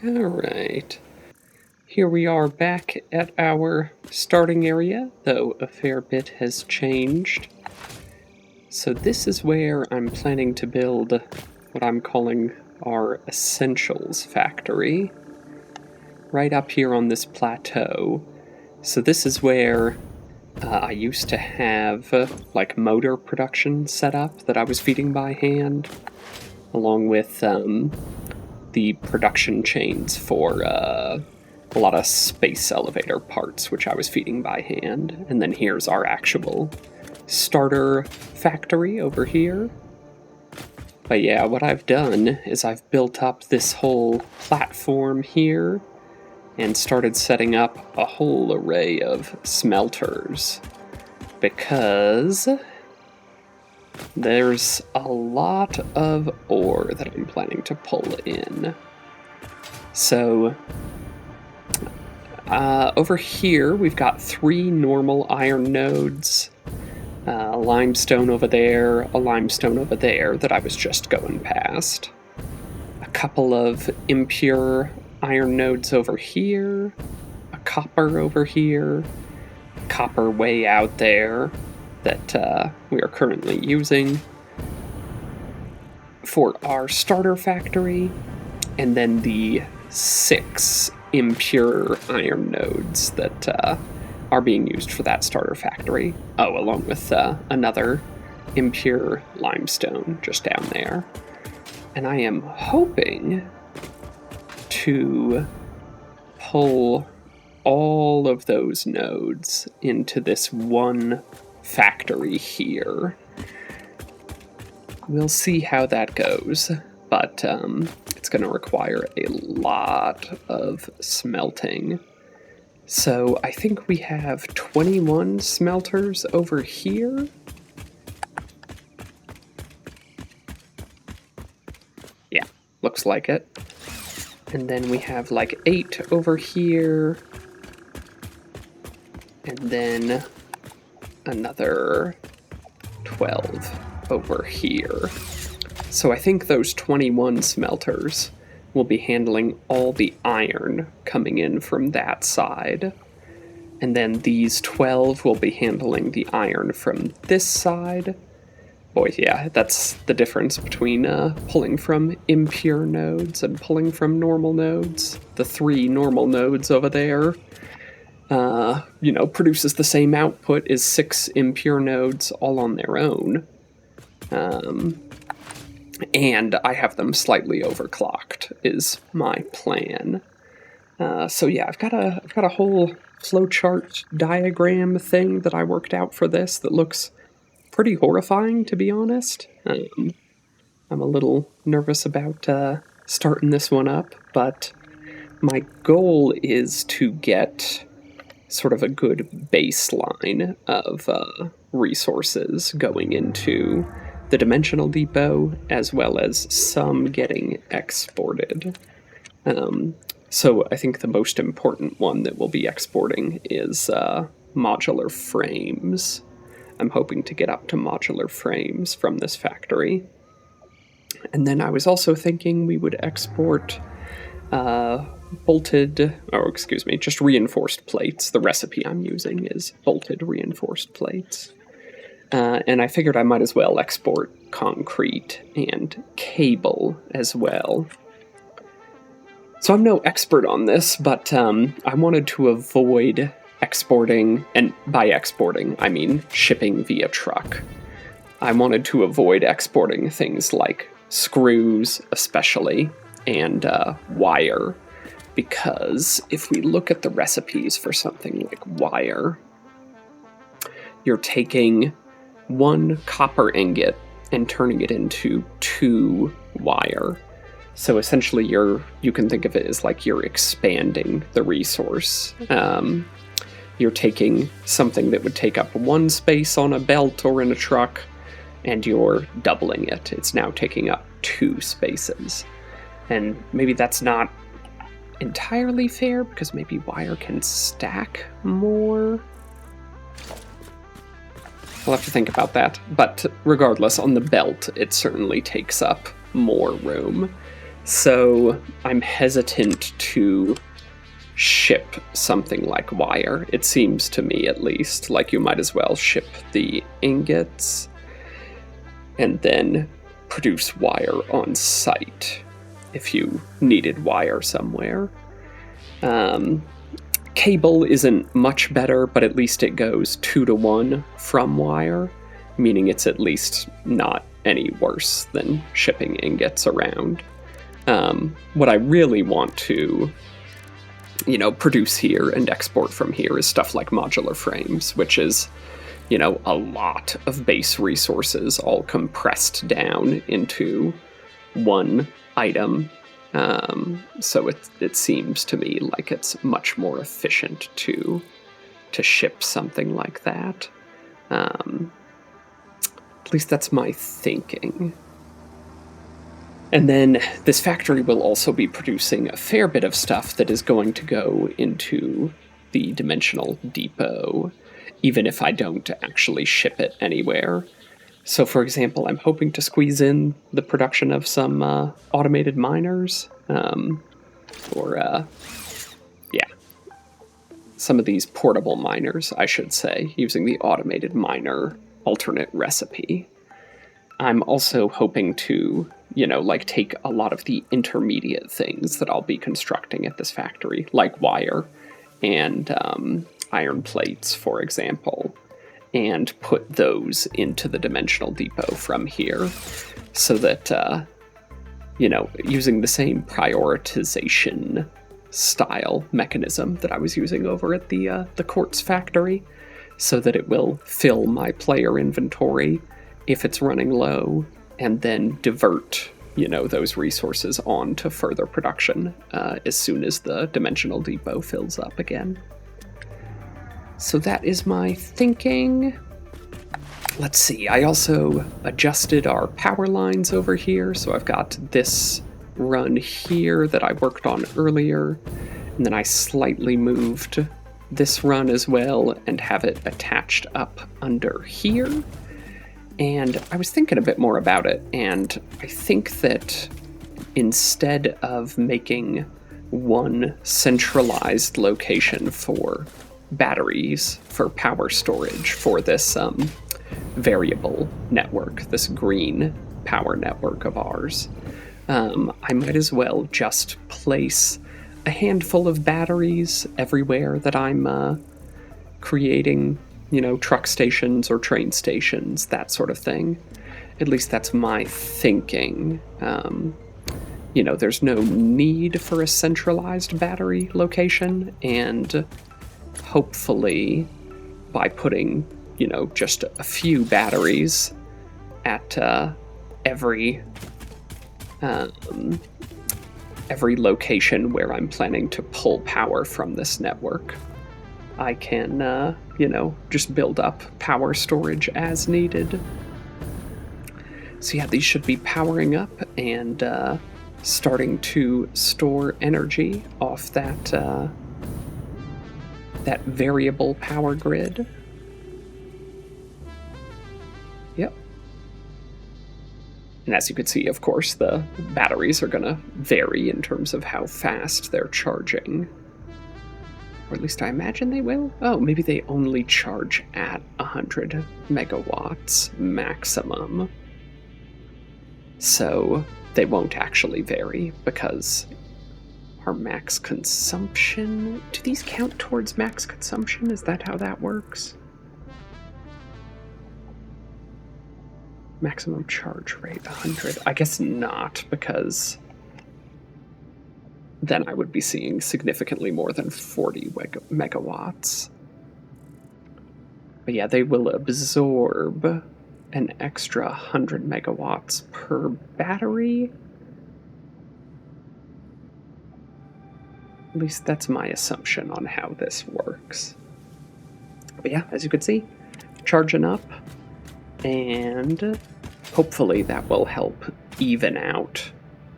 Alright, here we are back at our starting area, though a fair bit has changed. So this is where I'm planning to build what I'm calling our Essentials Factory, right up here on this plateau. So this is where I used to have like motor production set up that I was feeding by hand, along with the production chains for a lot of space elevator parts, which I was feeding by hand. And then here's our actual starter factory over here. But yeah, what I've done is I've built up this whole platform here and started setting up a whole array of smelters, because there's a lot of ore that I'm planning to pull in. So, over here we've got 3 normal iron nodes, a limestone over there, a limestone over there that I was just going past, a couple of impure iron nodes over here, a copper over here, copper way out there that we are currently using for our starter factory, and then the 6 impure iron nodes that are being used for that starter factory. Oh, along with another impure limestone just down there. And I am hoping to pull all of those nodes into this one factory here. We'll see how that goes, but it's going to require a lot of smelting. So I think we have 21 smelters over here. Yeah, looks like it. And then we have like 8 over here. And then another 12 over here. So I think those 21 smelters will be handling all the iron coming in from that side. And then these 12 will be handling the iron from this side. Boy, yeah, that's the difference between pulling from impure nodes and pulling from normal nodes. The 3 normal nodes over there, produces the same output as 6 impure nodes all on their own. And I have them slightly overclocked, is my plan. So yeah, I've got a whole flowchart diagram thing that I worked out for this that looks pretty horrifying, to be honest. I'm a little nervous about starting this one up, but my goal is to get sort of a good baseline of resources going into the Dimensional Depot, as well as some getting exported. So I think the most important one that we'll be exporting is modular frames. I'm hoping to get up to modular frames from this factory. And then I was also thinking we would export just reinforced plates. The recipe I'm using is bolted reinforced plates. And I figured I might as well export concrete and cable as well. So I'm no expert on this, but I wanted to avoid exporting, and by exporting, I mean shipping via truck. I wanted to avoid exporting things like screws, especially, and wire, because if we look at the recipes for something like wire, you're taking 1 copper ingot and turning it into 2 wire. So essentially you can think of it as like you're expanding the resource. You're taking something that would take up 1 space on a belt or in a truck, and you're doubling it. It's now taking up 2 spaces. And maybe that's not entirely fair, because maybe wire can stack more. We'll have to think about that. But regardless, on the belt, it certainly takes up more room. So I'm hesitant to ship something like wire. It seems to me, at least, like you might as well ship the ingots and then produce wire on site if you needed wire somewhere. Cable isn't much better, but at least it goes 2-to-1 from wire, meaning it's at least not any worse than shipping ingots around. What I really want to produce here and export from here is stuff like modular frames, which is, a lot of base resources all compressed down into one item. So it seems to me like it's much more efficient to ship something like that. At least that's my thinking. And then this factory will also be producing a fair bit of stuff that is going to go into the dimensional depot, even if I don't actually ship it anywhere. So, for example, I'm hoping to squeeze in the production of some automated miners, some of these portable miners, I should say, using the automated miner alternate recipe. I'm also hoping to, take a lot of the intermediate things that I'll be constructing at this factory, like wire and iron plates, for example, and put those into the dimensional depot from here, so that, using the same prioritization style mechanism that I was using over at the quartz factory, so that it will fill my player inventory if it's running low, and then divert, those resources on to further production as soon as the dimensional depot fills up again. So that is my thinking. Let's see, I also adjusted our power lines over here, so I've got this run here that I worked on earlier, and then I slightly moved this run as well and have it attached up under here. And I was thinking a bit more about it, and I think that instead of making one centralized location for batteries for power storage for this variable network, this green power network of ours, I might as well just place a handful of batteries everywhere that I'm creating, truck stations or train stations, that sort of thing. At least that's my thinking. There's no need for a centralized battery location, and hopefully by putting, just a few batteries at every location where I'm planning to pull power from this network, I can, just build up power storage as needed. So yeah, these should be powering up and starting to store energy off that variable power grid. Yep. And as you can see, of course, the batteries are going to vary in terms of how fast they're charging. Or at least I imagine they will. Oh, maybe they only charge at 100 megawatts maximum. So they won't actually vary, because our max consumption... Do these count towards max consumption? Is that how that works? Maximum charge rate, 100. I guess not, because then I would be seeing significantly more than 40 megawatts. But yeah, they will absorb an extra 100 megawatts per battery. At least that's my assumption on how this works. But yeah, as you can see, charging up, and hopefully that will help even out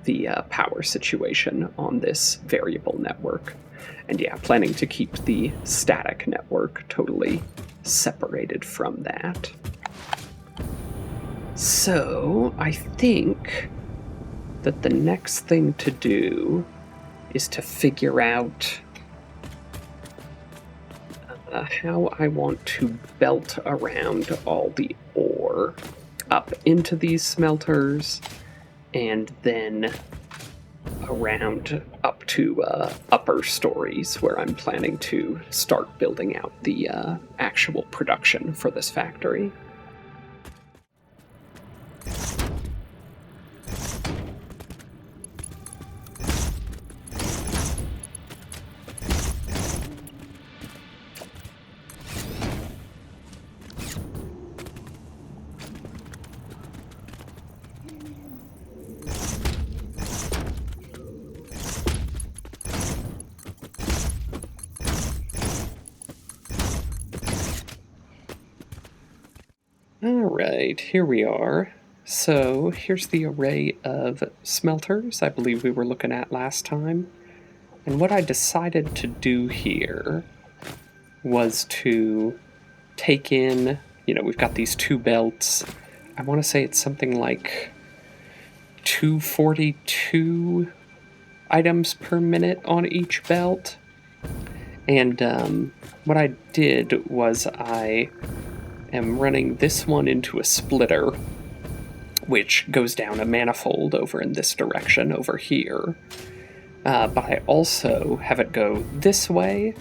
the power situation on this variable network. And yeah, planning to keep the static network totally separated from that. So I think that the next thing to do is to figure out how I want to belt around all the ore up into these smelters, and then around up to upper stories where I'm planning to start building out the actual production for this factory. Alright, here we are. So here's the array of smelters I believe we were looking at last time. And what I decided to do here was to take in, we've got these two belts. I want to say it's something like 242 items per minute on each belt. And what I did was I am running this one into a splitter, which goes down a manifold over in this direction over here. But I also have it go this way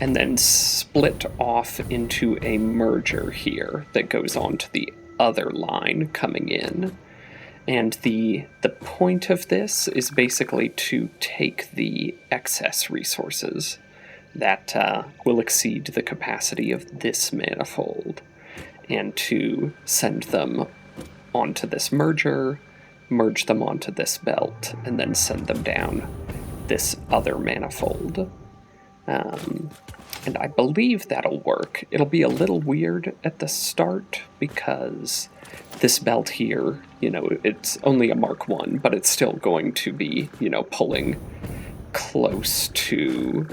and then split off into a merger here that goes on to the other line coming in. And the point of this is basically to take the excess resources that will exceed the capacity of this manifold, and to send them onto this merger, merge them onto this belt, and then send them down this other manifold. And I believe that'll work. It'll be a little weird at the start because this belt here, it's only a Mark 1, but it's still going to be, pulling close to,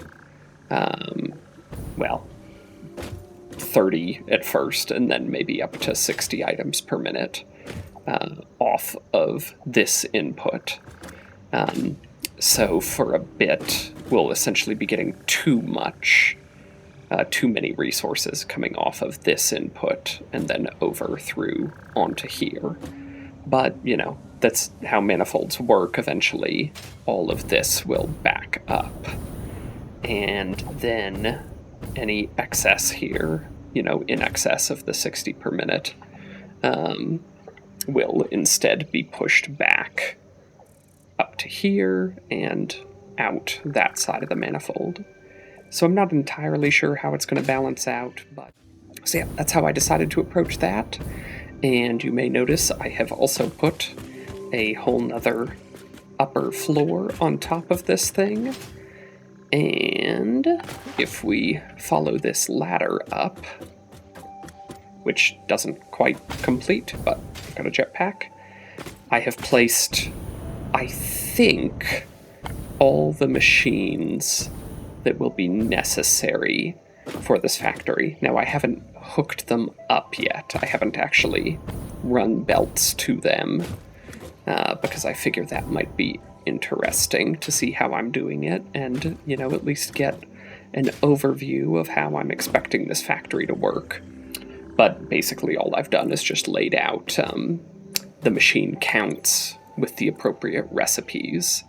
30 at first, and then maybe up to 60 items per minute off of this input. So for a bit, we'll essentially be getting too many resources coming off of this input and then over through onto here. But, that's how manifolds work. Eventually, all of this will back up. And then any excess here, in excess of the 60 per minute, will instead be pushed back up to here and out that side of the manifold. So I'm not entirely sure how it's going to balance out, but so yeah, that's how I decided to approach that. And you may notice I have also put a whole nother upper floor on top of this thing. And if we follow this ladder up, which doesn't quite complete, but I've got a jetpack, I have placed, I think, all the machines that will be necessary for this factory. Now, I haven't hooked them up yet. I haven't actually run belts to them, because I figure that might be interesting to see how I'm doing it and, at least get an overview of how I'm expecting this factory to work. But basically all I've done is just laid out the machine counts with the appropriate recipes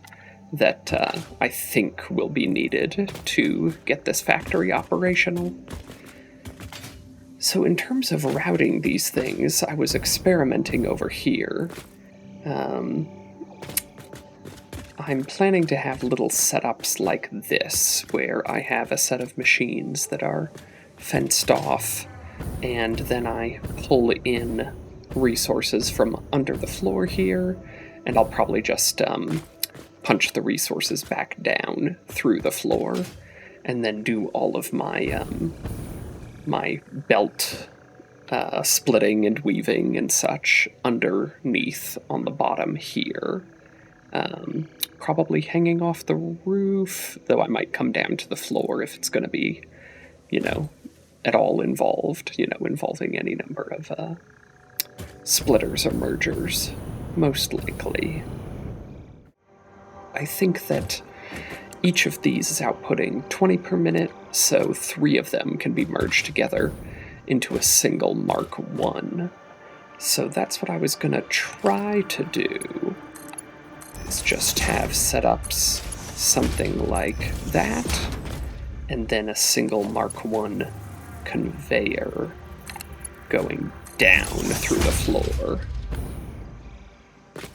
that I think will be needed to get this factory operational. So in terms of routing these things, I was experimenting over here. I'm planning to have little setups like this, where I have a set of machines that are fenced off, and then I pull in resources from under the floor here, and I'll probably just punch the resources back down through the floor, and then do all of my my belt splitting and weaving and such underneath on the bottom here. Probably hanging off the roof, though I might come down to the floor if it's going to be, at all involved, involving any number of splitters or mergers, most likely. I think that each of these is outputting 20 per minute, so 3 of them can be merged together into a single Mark 1. So that's what I was going to try to do, is just have setups something like that, and then a single Mark 1 conveyor going down through the floor.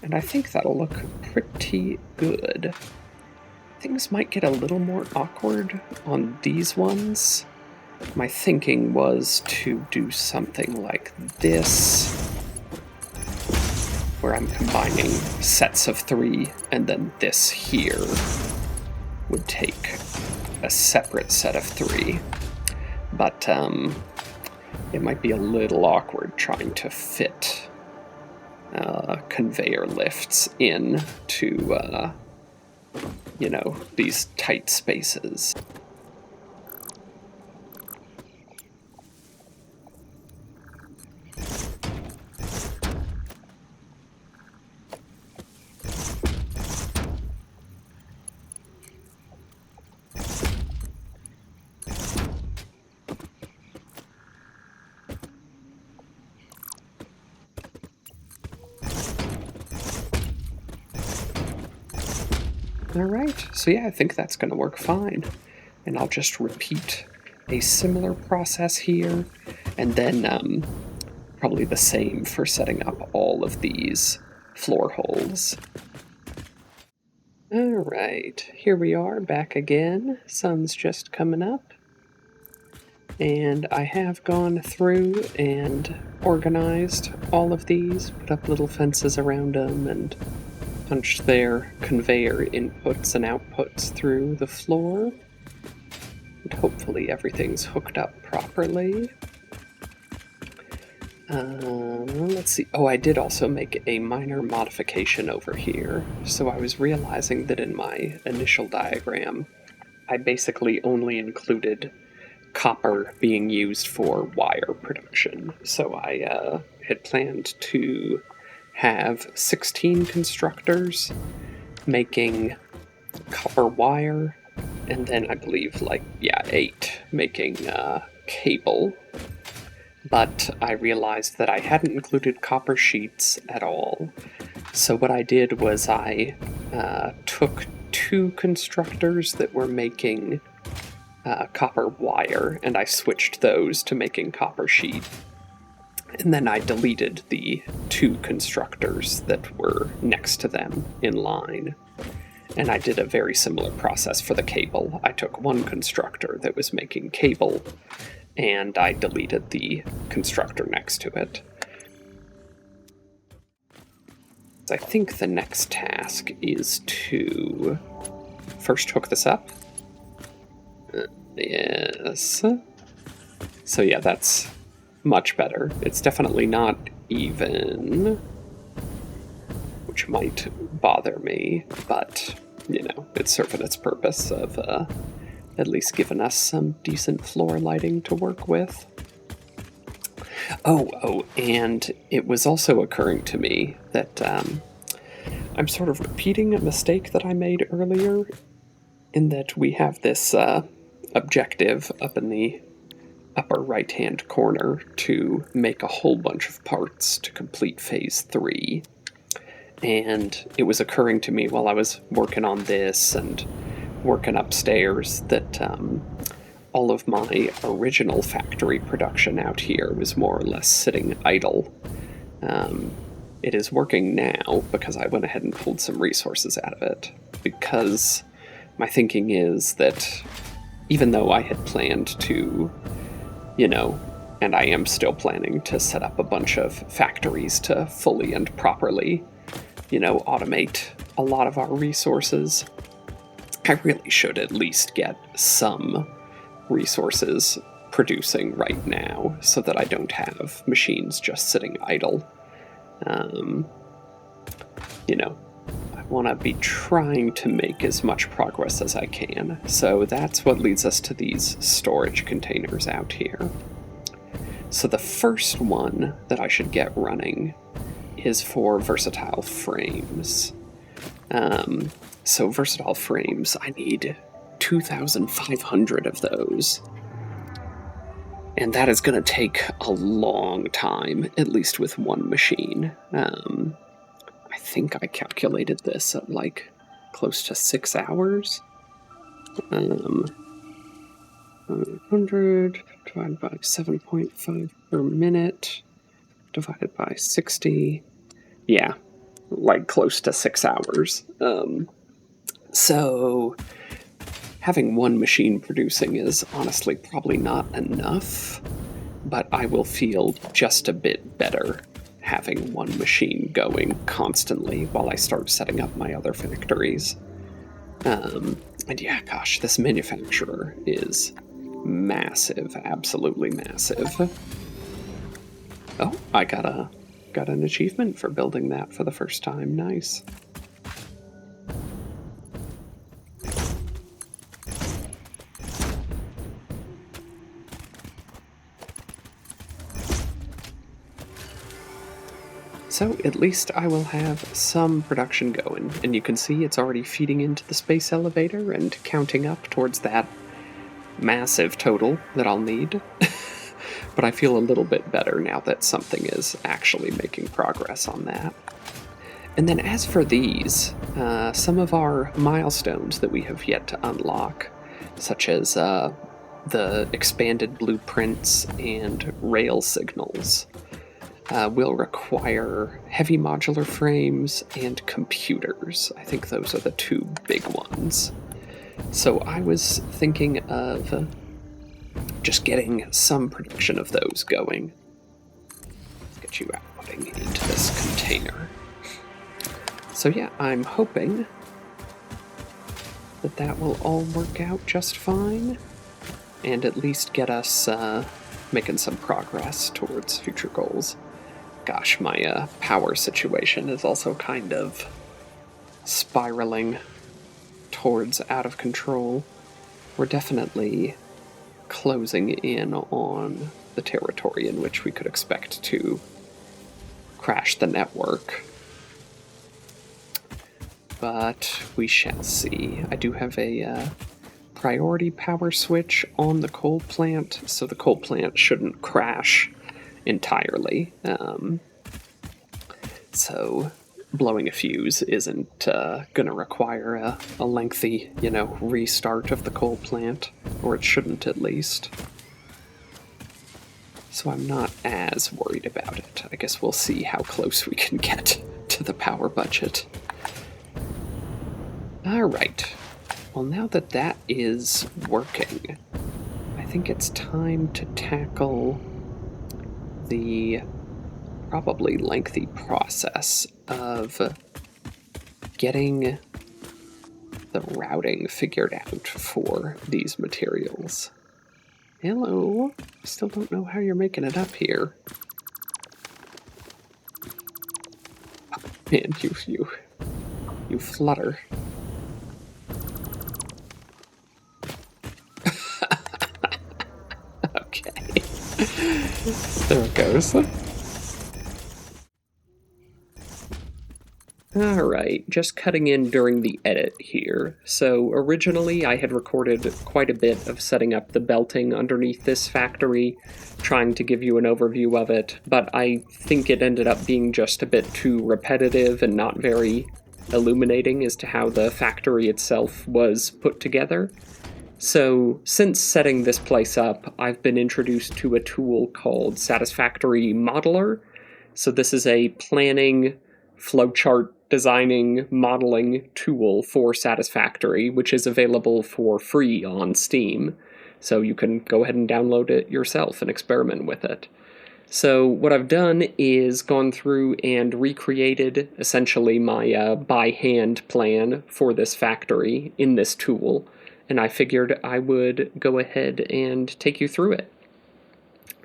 And I think that'll look pretty good. Things might get a little more awkward on these ones. My thinking was to do something like this, where I'm combining sets of 3, and then this here would take a separate set of 3. But it might be a little awkward trying to fit conveyor lifts in to, these tight spaces. Alright, so yeah, I think that's going to work fine. And I'll just repeat a similar process here, and then probably the same for setting up all of these floor holes. Alright, here we are, back again. Sun's just coming up. And I have gone through and organized all of these, put up little fences around them, and punched their conveyor inputs and outputs through the floor. And hopefully everything's hooked up properly. Let's see. Oh, I did also make a minor modification over here. So I was realizing that in my initial diagram, I basically only included copper being used for wire production. So I had planned to have 16 constructors making copper wire, and then I believe 8 making cable. But I realized that I hadn't included copper sheets at all. So what I did was I took 2 constructors that were making copper wire, and I switched those to making copper sheet. And then I deleted the 2 constructors that were next to them in line. And I did a very similar process for the cable. I took 1 constructor that was making cable, and I deleted the constructor next to it. I think the next task is to first hook this up. Yes. So yeah, that's much better. It's definitely not even, which might bother me, but, it's serving its purpose of at least giving us some decent floor lighting to work with. Oh, and it was also occurring to me that I'm sort of repeating a mistake that I made earlier, in that we have this objective up in the upper right-hand corner to make a whole bunch of parts to complete Phase 3. And it was occurring to me while I was working on this and working upstairs that all of my original factory production out here was more or less sitting idle. It is working now because I went ahead and pulled some resources out of it, because my thinking is that even though I had planned to, and I am still planning to set up a bunch of factories to fully and properly, automate a lot of our resources, I really should at least get some resources producing right now so that I don't have machines just sitting idle. I want to be trying to make as much progress as I can. So that's what leads us to these storage containers out here. So the first one that I should get running is for versatile frames. So versatile frames, I need 2,500 of those. And that is going to take a long time, at least with one machine. I think I calculated this at like close to 6 hours. 100 divided by 7.5 per minute divided by 60. Yeah, like close to 6 hours. So having one machine producing is honestly probably not enough, but I will feel just a bit better having one machine going constantly while I start setting up my other factories. And yeah, gosh, this manufacturer is massive, absolutely massive. Oh, I got an achievement for building that for the first time. Nice. So at least I will have some production going, and you can see it's already feeding into the space elevator and counting up towards that massive total that I'll need. But I feel a little bit better now that something is actually making progress on that. And then as for these, some of our milestones that we have yet to unlock, such as the expanded blueprints and rail signals, will require heavy modular frames and computers. I think those are the two big ones. So I was thinking of just getting some production of those going. Let's get you outputting into this container. So yeah, I'm hoping that that will all work out just fine, and at least get us making some progress towards future goals. Gosh, my power situation is also kind of spiraling towards out of control. We're definitely closing in on the territory in which we could expect to crash the network. But we shall see. I do have a priority power switch on the coal plant, so the coal plant shouldn't crash entirely. So blowing a fuse isn't going to require a lengthy, restart of the coal plant, or it shouldn't at least. So I'm not as worried about it. I guess we'll see how close we can get to the power budget. Alright, well now that that is working, I think it's time to tackle the probably lengthy process of getting the routing figured out for these materials. Hello, still don't know how you're making it up here. Oh, man, you flutter. Okay. There it goes. Alright, just cutting in during the edit here. So originally I had recorded quite a bit of setting up the belting underneath this factory, trying to give you an overview of it, but I think it ended up being just a bit too repetitive and not very illuminating as to how the factory itself was put together. So, since setting this place up, I've been introduced to a tool called Satisfactory Modeler. So this is a planning, flowchart designing, modeling tool for Satisfactory, which is available for free on Steam. So you can go ahead and download it yourself and experiment with it. So what I've done is gone through and recreated essentially my by hand plan for this factory in this tool, and I figured I would go ahead and take you through it.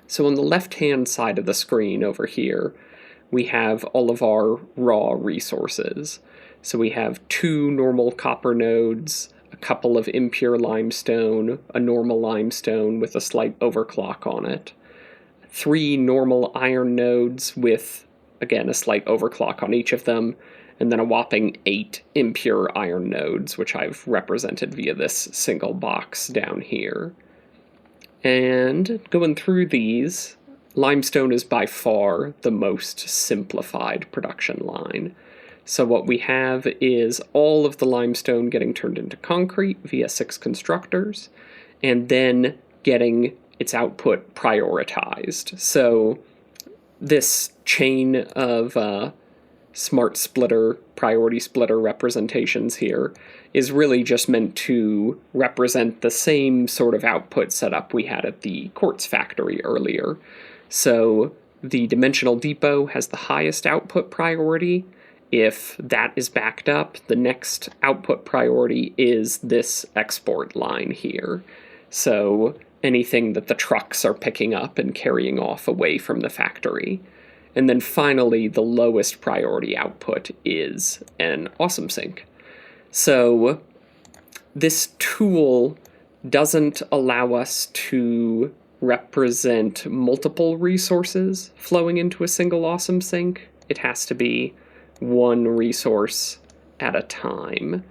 So on the left-hand side of the screen over here, we have all of our raw resources. So we have 2 normal copper nodes, a couple of impure limestone, a normal limestone with a slight overclock on it, 3 normal iron nodes with, again, a slight overclock on each of them, and then a whopping 8 impure iron nodes, which I've represented via this single box down here. And going through these, limestone is by far the most simplified production line. So what we have is all of the limestone getting turned into concrete via 6 constructors, and then getting its output prioritized. So this chain of smart splitter, priority splitter representations here is really just meant to represent the same sort of output setup we had at the quartz factory earlier. So the dimensional depot has the highest output priority. If that is backed up, the next output priority is this export line here. So anything that the trucks are picking up and carrying off away from the factory. And then finally, the lowest priority output is an awesome sink. So this tool doesn't allow us to represent multiple resources flowing into a single awesome sink. It has to be one resource at a time.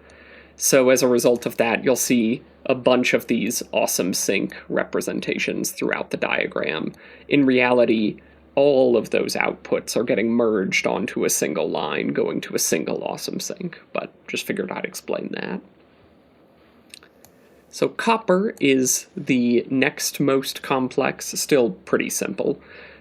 So as a result of that, you'll see a bunch of these awesome sink representations throughout the diagram. In reality, all of those outputs are getting merged onto a single line, going to a single awesome sink, but just figured I'd explain that. So copper is the next most complex, still pretty simple.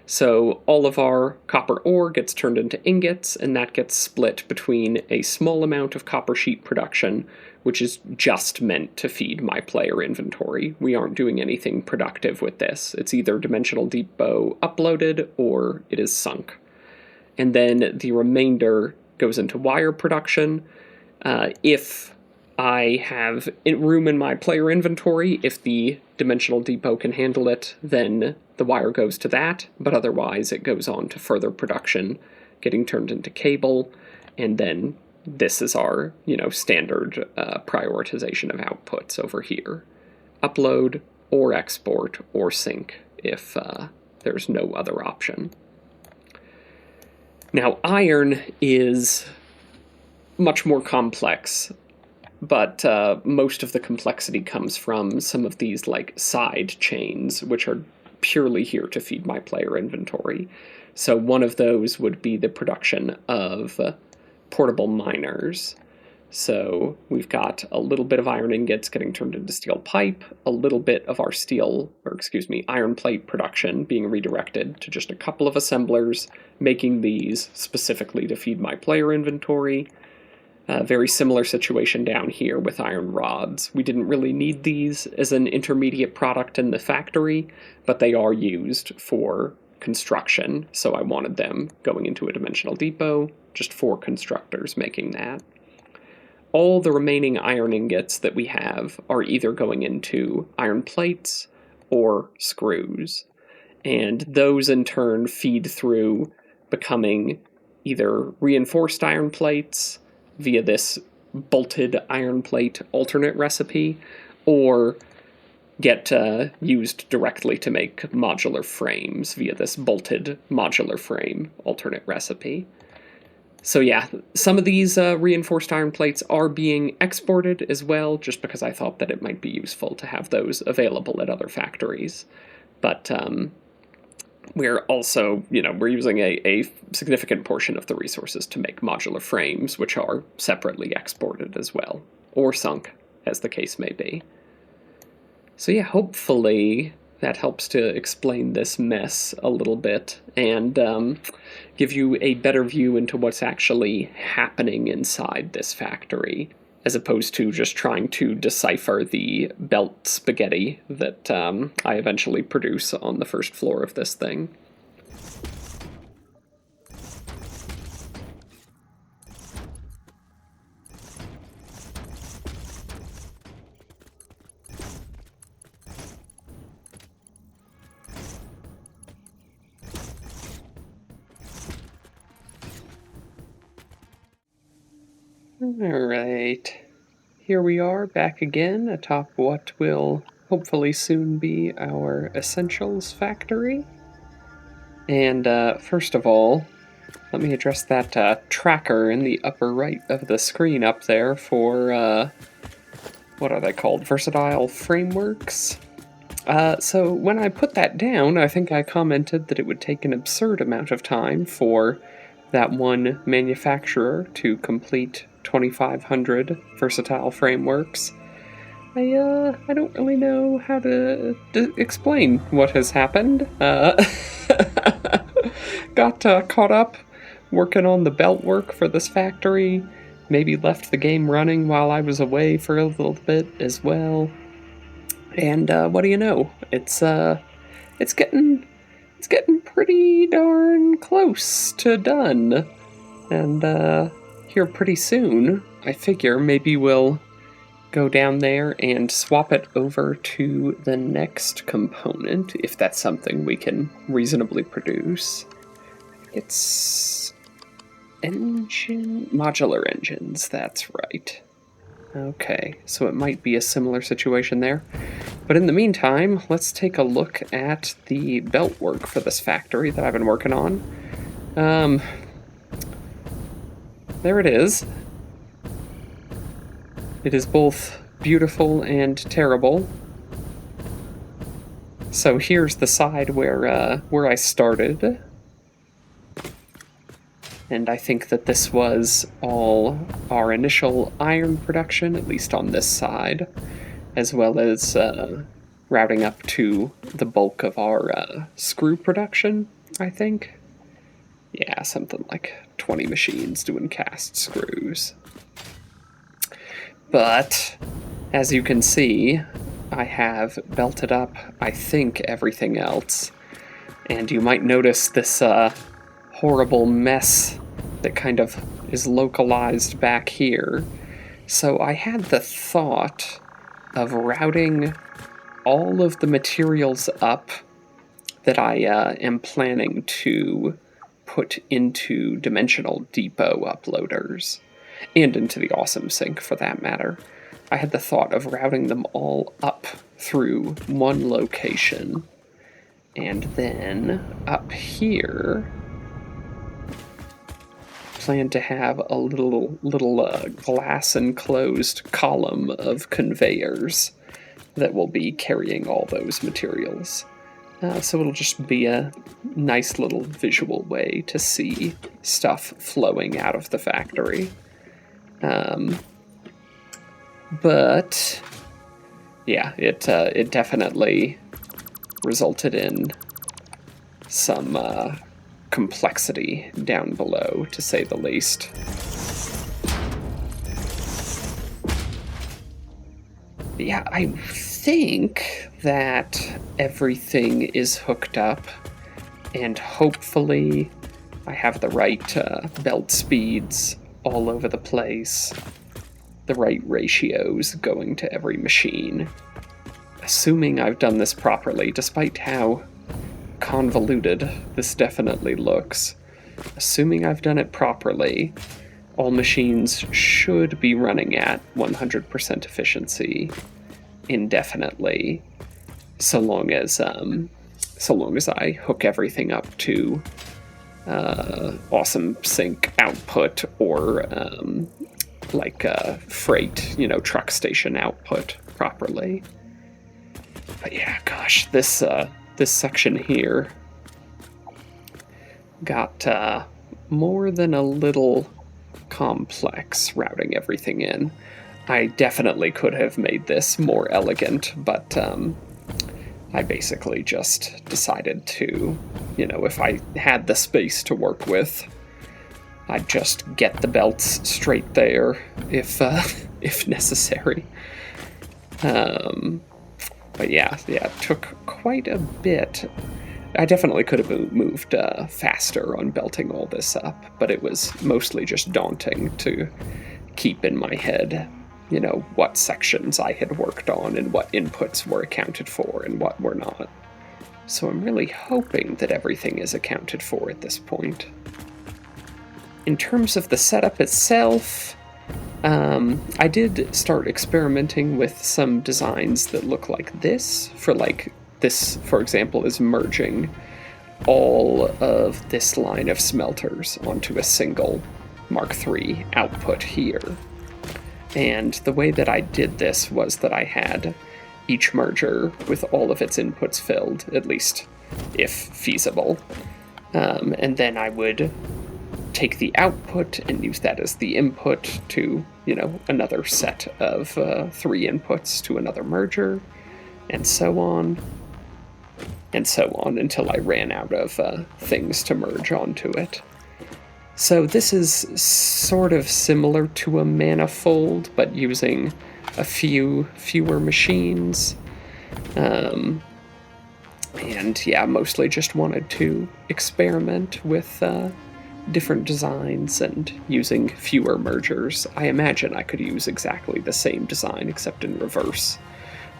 So all of our copper ore gets turned into ingots, and that gets split between a small amount of copper sheet production, which is just meant to feed my player inventory. We aren't doing anything productive with this. It's either Dimensional Depot uploaded or it is sunk. And then the remainder goes into wire production. If I have room in my player inventory, if the Dimensional Depot can handle it, then the wire goes to that, but otherwise it goes on to further production, getting turned into cable, and then this is our, standard prioritization of outputs over here. Upload or export or sync if there's no other option. Now, iron is much more complex, but most of the complexity comes from some of these side chains, which are purely here to feed my player inventory. So one of those would be the production of portable miners. So we've got a little bit of iron ingots getting turned into steel pipe, a little bit of our iron plate production being redirected to just a couple of assemblers, making these specifically to feed my player inventory. Very similar situation down here with iron rods. We didn't really need these as an intermediate product in the factory, but they are used for construction, so I wanted them going into a Dimensional Depot, just 4 constructors making that. All the remaining iron ingots that we have are either going into iron plates or screws, and those in turn feed through becoming either reinforced iron plates via this bolted iron plate alternate recipe, or get used directly to make modular frames via this bolted modular frame alternate recipe. So yeah, some of these reinforced iron plates are being exported as well, just because I thought that it might be useful to have those available at other factories. But we're also, we're using a significant portion of the resources to make modular frames, which are separately exported as well, or sunk, as the case may be. So yeah, hopefully that helps to explain this mess a little bit and give you a better view into what's actually happening inside this factory, as opposed to just trying to decipher the belt spaghetti that I eventually produce on the first floor of this thing. Alright, here we are back again atop what will hopefully soon be our Essentials factory. And first of all, let me address that tracker in the upper right of the screen up there for, what are they called? Versatile frameworks? So when I put that down, I think I commented that it would take an absurd amount of time for that one manufacturer to complete 2,500 versatile frameworks. I don't really know how to explain what has happened. Got caught up working on the belt work for this factory, maybe left the game running while I was away for a little bit as well. And what do you know? It's getting pretty darn close to done. And here pretty soon, I figure maybe we'll go down there and swap it over to the next component, if that's something we can reasonably produce. It's modular engines, that's right. Okay, so it might be a similar situation there. But in the meantime, let's take a look at the belt work for this factory that I've been working on. There it is. It is both beautiful and terrible. So here's the side where I started. And I think that this was all our initial iron production, at least on this side, as well as routing up to the bulk of our screw production, I think. Yeah, something like 20 machines doing cast screws. But, as you can see, I have belted up, I think, everything else. And you might notice this horrible mess that kind of is localized back here. So I had the thought of routing all of the materials up that I am planning to put into Dimensional Depot uploaders, and into the Awesome Sync for that matter. I had the thought of routing them all up through one location, and then up here plan to have a little glass enclosed column of conveyors that will be carrying all those materials. So it'll just be a nice little visual way to see stuff flowing out of the factory. But yeah, it definitely resulted in some complexity down below, to say the least. Yeah, I think that everything is hooked up, and hopefully I have the right belt speeds all over the place, the right ratios going to every machine. Assuming I've done this properly, despite how convoluted this definitely looks. Assuming I've done it properly, all machines should be running at 100% efficiency indefinitely, so long as I hook everything up to Awesome Sync output or freight, truck station output properly. But yeah, gosh, this section here got more than a little complex routing everything in. I definitely could have made this more elegant, but I basically just decided to, if I had the space to work with, I'd just get the belts straight there if necessary. But yeah, it took quite a bit. I definitely could have moved faster on belting all this up, but it was mostly just daunting to keep in my head, what sections I had worked on and what inputs were accounted for and what were not. So I'm really hoping that everything is accounted for at this point. In terms of the setup itself, I did start experimenting with some designs that look like this, this, for example, is merging all of this line of smelters onto a single Mark III output here. And the way that I did this was that I had each merger with all of its inputs filled, at least if feasible. And then I would take the output and use that as the input to, another set of 3 inputs to another merger, and so on until I ran out of things to merge onto it. So this is sort of similar to a manifold, but using a fewer machines. And yeah, mostly just wanted to experiment with different designs and using fewer mergers. I imagine I could use exactly the same design except in reverse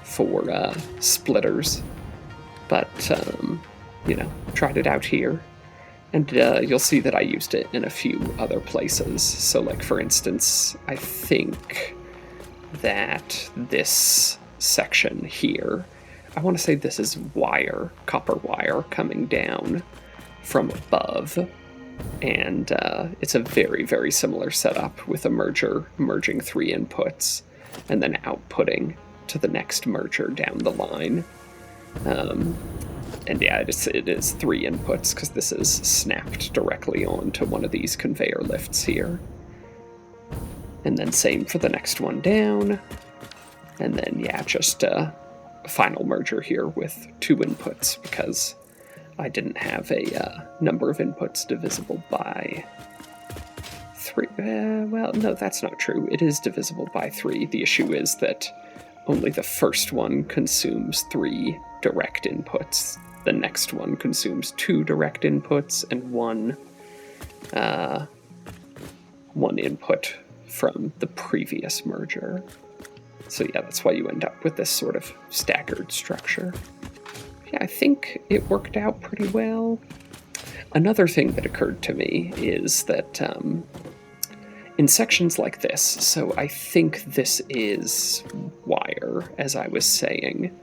for splitters. But, tried it out here. And you'll see that I used it in a few other places. So, like, for instance, I think that this section here, I want to say this is copper wire coming down from above. And it's a very, very similar setup with a merger merging 3 inputs and then outputting to the next merger down the line. And yeah, it is 3 inputs because this is snapped directly onto one of these conveyor lifts here. And then same for the next one down. And then, yeah, just a final merger here with 2 inputs because I didn't have a number of inputs divisible by 3. Well, no, that's not true. It is divisible by 3. The issue is that only the first one consumes 3 direct inputs. The next one consumes 2 direct inputs and one input from the previous merger. So yeah, that's why you end up with this sort of staggered structure. Yeah, I think it worked out pretty well. Another thing that occurred to me is that in sections like this, so I think this is wire, as I was saying,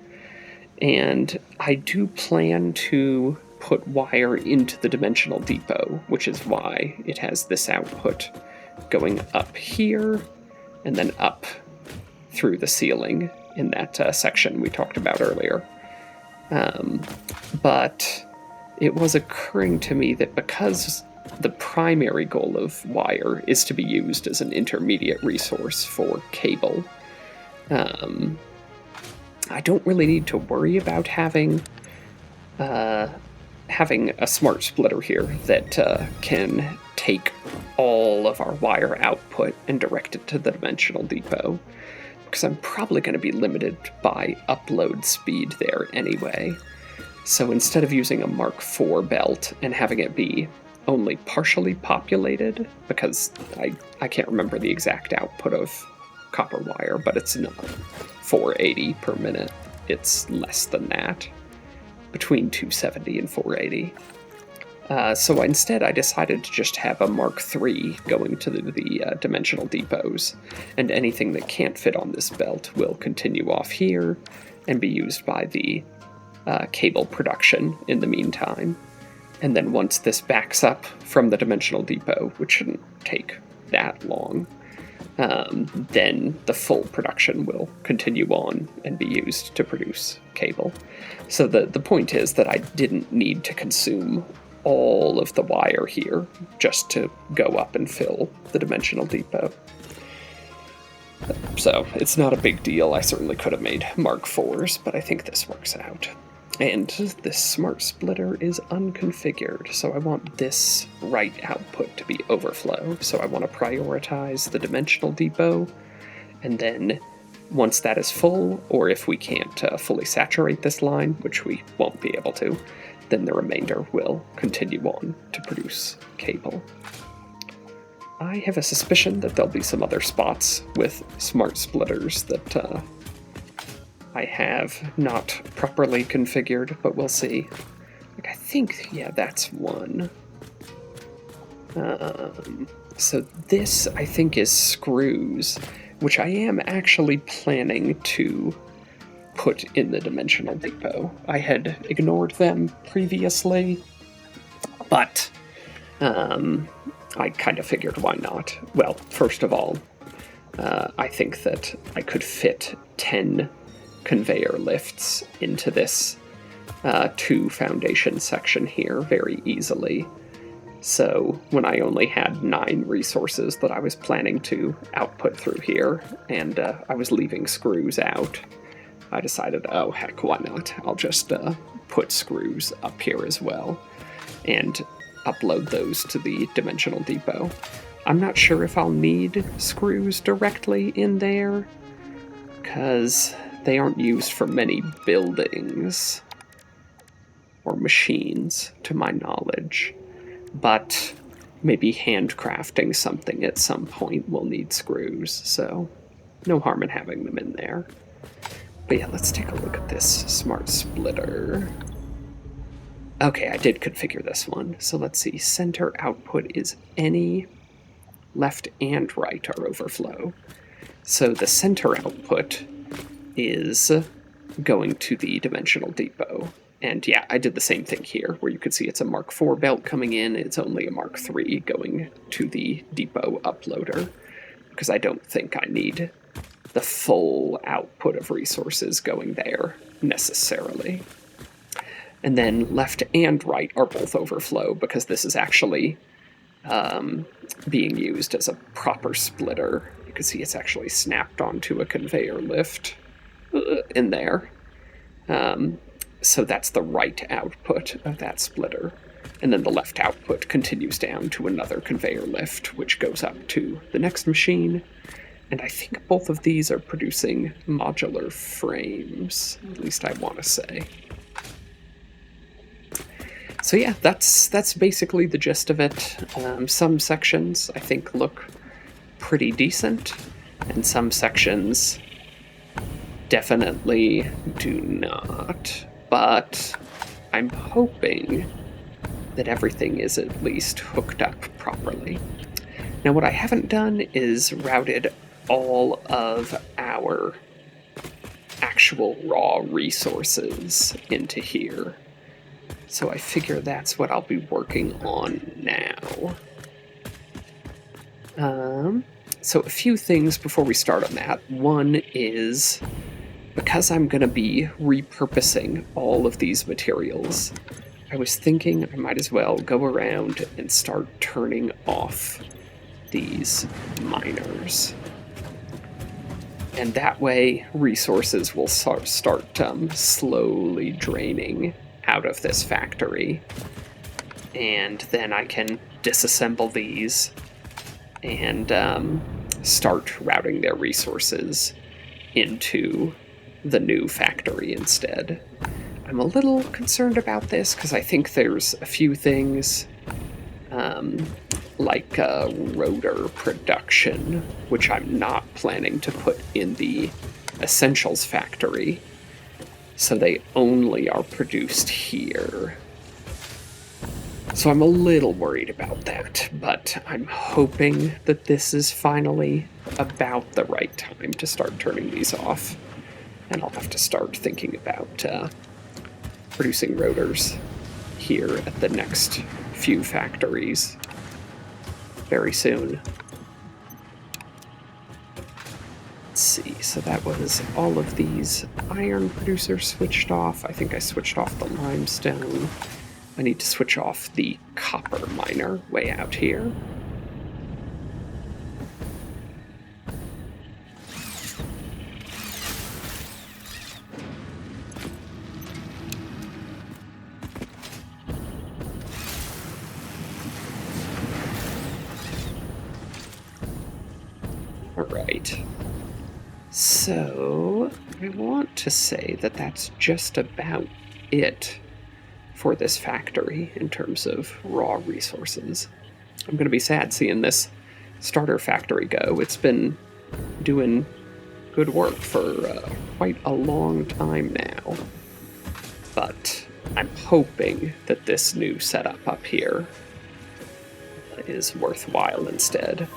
and I do plan to put wire into the dimensional depot, which is why it has this output going up here and then up through the ceiling in that section we talked about earlier. But it was occurring to me that because the primary goal of wire is to be used as an intermediate resource for cable, I don't really need to worry about having a smart splitter here that can take all of our wire output and direct it to the dimensional depot, because I'm probably going to be limited by upload speed there anyway. So instead of using a Mark IV belt and having it be only partially populated, because I can't remember the exact output of copper wire, but it's not 480 per minute. It's less than that, between 270 and 480. So instead I decided to just have a Mark III going to the dimensional depots, and anything that can't fit on this belt will continue off here and be used by the cable production in the meantime. And then once this backs up from the dimensional depot, which shouldn't take that long, then the full production will continue on and be used to produce cable. So the point is that I didn't need to consume all of the wire here just to go up and fill the dimensional depot. So it's not a big deal. I certainly could have made Mark IVs, but I think this works out. And this smart splitter is unconfigured, so I want this right output to be overflow. So I want to prioritize the dimensional depot, and then once that is full, or if we can't fully saturate this line, which we won't be able to, then the remainder will continue on to produce cable. I have a suspicion that there'll be some other spots with smart splitters that I have not properly configured, but we'll see. Like, I think, yeah, that's one. So this, I think, is screws, which I am actually planning to put in the dimensional depot. I had ignored them previously, but I kind of figured why not. Well, first of all, I think that I could fit 10 conveyor lifts into this 2 foundation section here very easily. So when I only had 9 resources that I was planning to output through here, and I was leaving screws out, I decided, oh heck, why not? I'll just put screws up here as well, and upload those to the dimensional depot. I'm not sure if I'll need screws directly in there, because they aren't used for many buildings or machines, to my knowledge. But maybe handcrafting something at some point will need screws, so no harm in having them in there. But yeah, let's take a look at this smart splitter. Okay, I did configure this one. So let's see, center output is any, left and right are overflow. So the center output is going to the dimensional depot. And yeah, I did the same thing here, where you could see it's a Mark IV belt coming in, it's only a Mark III going to the depot uploader, because I don't think I need the full output of resources going there, necessarily. And then left and right are both overflow, because this is actually being used as a proper splitter. You can see it's actually snapped onto a conveyor lift in there. So that's the right output of that splitter. And then the left output continues down to another conveyor lift, which goes up to the next machine. And I think both of these are producing modular frames, at least I want to say. So yeah, that's basically the gist of it. Some sections I think look pretty decent, and some sections definitely do not. But I'm hoping that everything is at least hooked up properly. Now, what I haven't done is routed all of our actual raw resources into here. So I figure that's what I'll be working on now. So a few things before we start on that. One is, because I'm going to be repurposing all of these materials, I was thinking I might as well go around and start turning off these miners. And that way, resources will start slowly draining out of this factory. And then I can disassemble these and start routing their resources into the new factory instead. I'm a little concerned about this because I think there's a few things like rotor production, which I'm not planning to put in the Essentials factory, so they only are produced here. So I'm a little worried about that, but I'm hoping that this is finally about the right time to start turning these off. And I'll have to start thinking about producing rotors here at the next few factories very soon. Let's see, so that was all of these iron producers switched off. I think I switched off the limestone. I need to switch off the copper miner way out here. Alright. So, I want to say that that's just about it for this factory in terms of raw resources. I'm going to be sad seeing this starter factory go. It's been doing good work for quite a long time now. But I'm hoping that this new setup up here is worthwhile instead.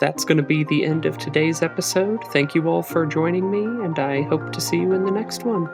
That's going to be the end of today's episode. Thank you all for joining me, and I hope to see you in the next one.